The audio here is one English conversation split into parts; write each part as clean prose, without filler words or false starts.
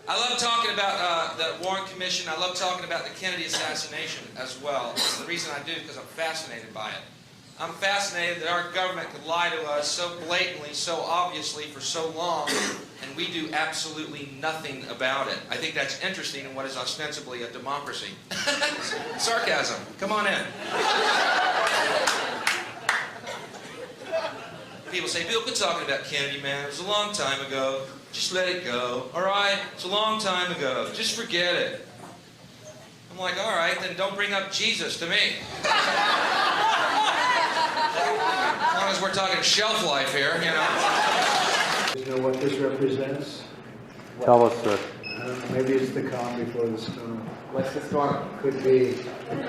I love talking about the Warren Commission. I love talking about the Kennedy assassination as well. It's the reason I do, because I'm fascinated by it. I'm fascinated that our government could lie to us so blatantly, so obviously, for so long, and we do absolutely nothing about it. I think that's interesting in what is ostensibly a democracy. Sarcasm. Come on in. People say, Bill, quit talking about Kennedy, man. It was a long time ago. Just let it go. All right? It's a long time ago. Just forget it. I'm like, all right, then don't bring up Jesus to me. As long as we're talking shelf life here, you know. You know what this represents? Tell us, sir. Maybe it's the calm before the storm. What's the storm? Could be the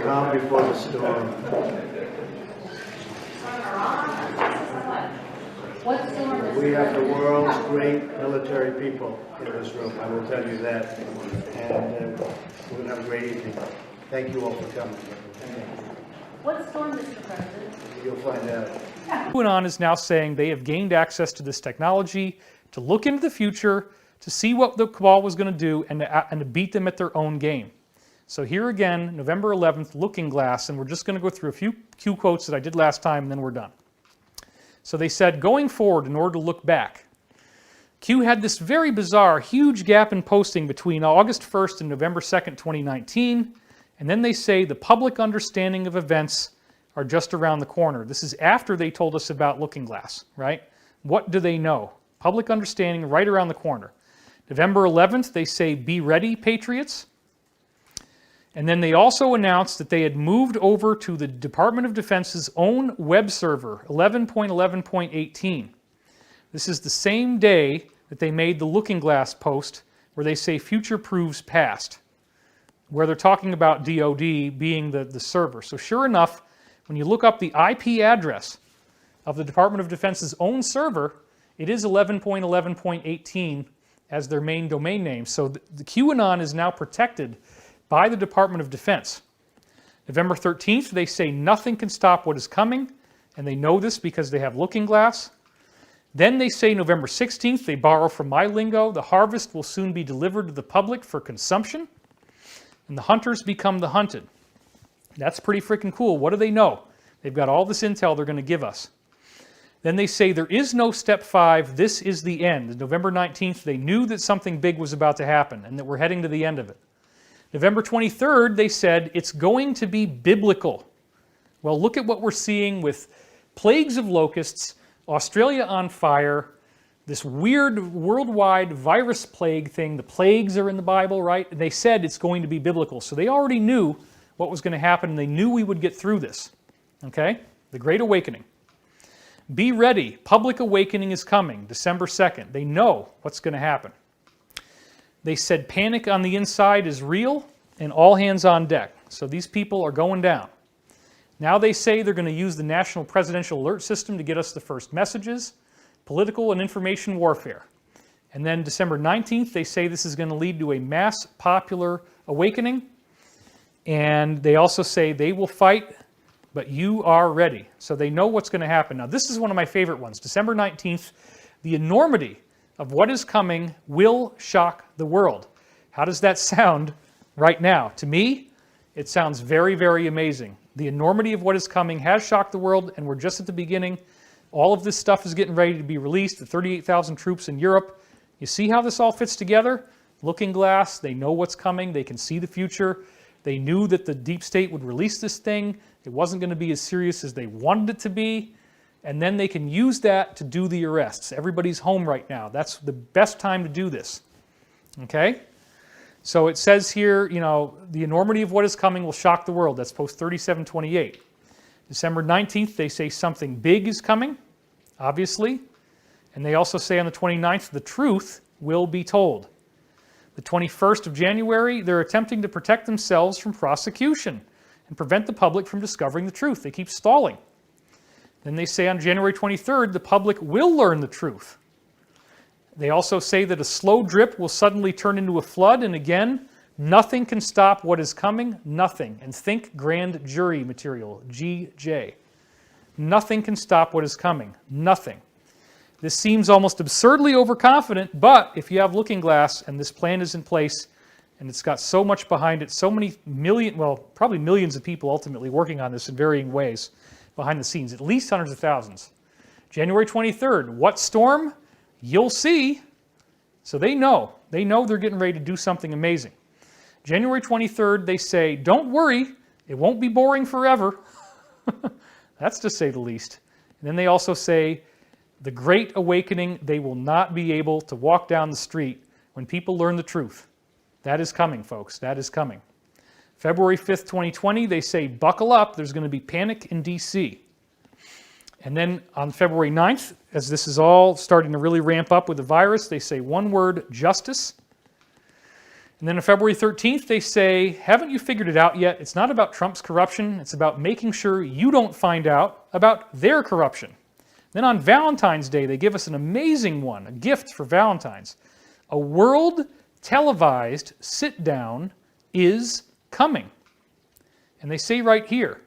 calm before the storm. What storm is We have the world's great military people in this room, I will tell you that. And we're going to have a great evening. Thank you all for coming. What storm, Mr. President? You'll find out. QAnon is now saying they have gained access to this technology to look into the future, to see what the cabal was going to do, and to beat them at their own game. So here again, November 11th, Looking Glass, and we're just going to go through a few Q quotes that I did last time, and then we're done. So they said, going forward, in order to look back, Q had this very bizarre, huge gap in posting between August 1st and November 2nd, 2019, and then they say the public understanding of events are just around the corner. This is after they told us about Looking Glass, right? What do they know? Public understanding right around the corner. November 11th, they say, be ready, patriots. And then they also announced that they had moved over to the Department of Defense's own web server, 11.11.18. This is the same day that they made the Looking Glass post where they say future proves past, where they're talking about DOD being the server. So sure enough, when you look up the IP address of the Department of Defense's own server, it is 11.11.18 as their main domain name. So the QAnon is now protected by the Department of Defense. November 13th, they say nothing can stop what is coming, and they know this because they have Looking Glass. Then they say November 16th, they borrow from my lingo, the harvest will soon be delivered to the public for consumption, and the hunters become the hunted. That's pretty freaking cool. What do they know? They've got all this intel they're going to give us. Then they say there is no step 5, this is the end. November 19th, they knew that something big was about to happen and that we're heading to the end of it. November 23rd, they said it's going to be biblical. Well, look at what we're seeing with plagues of locusts, Australia on fire, this weird worldwide virus plague thing. The plagues are in the Bible, right? They said it's going to be biblical. So they already knew what was going to happen, and they knew we would get through this. Okay? The Great Awakening. Be ready. Public awakening is coming, December 2nd. They know what's going to happen. They said panic on the inside is real and all hands on deck. So these people are going down. Now they say they're going to use the National Presidential Alert System to get us the first messages, political and information warfare. And then December 19th, they say this is going to lead to a mass popular awakening. And they also say they will fight, but you are ready. So they know what's going to happen. Now this is one of my favorite ones. December 19th, the enormity of what is coming will shock the world. How does that sound right now? To me, it sounds very, very amazing. The enormity of what is coming has shocked the world, and we're just at the beginning. All of this stuff is getting ready to be released, the 38,000 troops in Europe. You see how this all fits together? Looking Glass, they know what's coming, they can see the future. They knew that the deep state would release this thing. It wasn't going to be as serious as they wanted it to be. And then they can use that to do the arrests. Everybody's home right now. That's the best time to do this. Okay? So it says here, you know, the enormity of what is coming will shock the world. That's post 3728. December 19th, they say something big is coming, obviously. And they also say on the 29th, the truth will be told. The 21st of January, they're attempting to protect themselves from prosecution and prevent the public from discovering the truth. They keep stalling. Then they say on January 23rd, the public will learn the truth. They also say that a slow drip will suddenly turn into a flood, and again, nothing can stop what is coming, nothing. And think grand jury material, GJ. Nothing can stop what is coming, nothing. This seems almost absurdly overconfident, but if you have looking glass and this plan is in place and it's got so much behind it, so many probably millions of people ultimately working on this in varying ways behind the scenes, at least hundreds of thousands. January 23rd, what storm? You'll see. So they know they're getting ready to do something amazing. January 23rd, they say, don't worry, it won't be boring forever. That's to say the least. And then they also say, the Great Awakening, they will not be able to walk down the street when people learn the truth. That is coming, folks. That is coming. February 5th, 2020, they say, buckle up. There's going to be panic in D.C. And then on February 9th, as this is all starting to really ramp up with the virus, they say one word, justice. And then on February 13th, they say, haven't you figured it out yet? It's not about Trump's corruption. It's about making sure you don't find out about their corruption. Then on Valentine's Day, they give us an amazing one, a gift for Valentine's. A world televised sit-down is coming. And they say right here,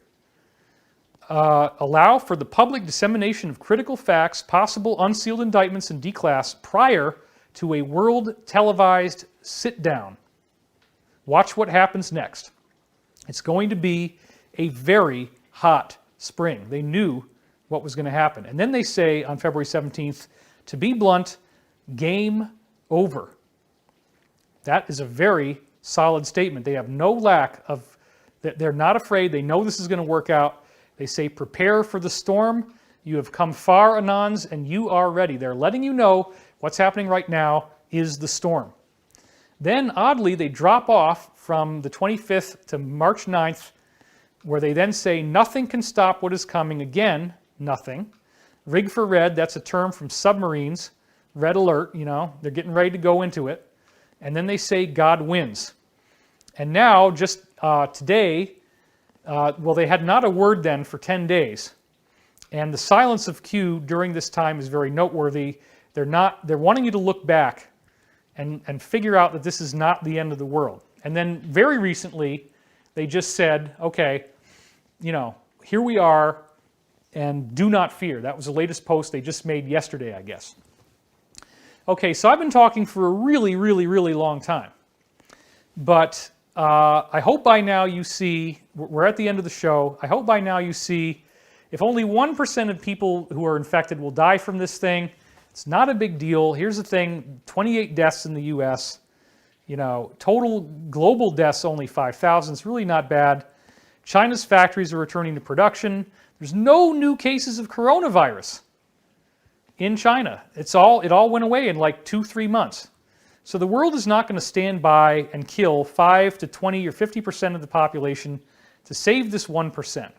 allow for the public dissemination of critical facts, possible unsealed indictments, and declass prior to a world televised sit-down. Watch what happens next. It's going to be a very hot spring. They knew what was going to happen. And then they say on February 17th, to be blunt, game over. That is a very solid statement. They have no lack of, they're not afraid. They know this is going to work out. They say, prepare for the storm. You have come far, Anons, and you are ready. They're letting you know what's happening right now is the storm. Then, oddly, they drop off from the 25th to March 9th, where they then say, nothing can stop what is coming. Again, nothing. Rig for red, that's a term from submarines. Red alert, they're getting ready to go into it. And then they say, God wins. And now, just today, they had not a word then for 10 days. And the silence of Q during this time is very noteworthy. They're wanting you to look back and figure out that this is not the end of the world. And then very recently, they just said, okay, here we are, and do not fear. That was the latest post they just made yesterday, I guess. Okay, so I've been talking for a really, really, really long time. But I hope by now you see, we're at the end of the show, I hope by now you see if only 1% of people who are infected will die from this thing, it's not a big deal. Here's the thing, 28 deaths in the US, total global deaths only 5,000. It's really not bad. China's factories are returning to production. There's no new cases of coronavirus in China. It all went away in like 2-3 months. So the world is not going to stand by and kill 5 to 20 or 50% of the population to save this 1%.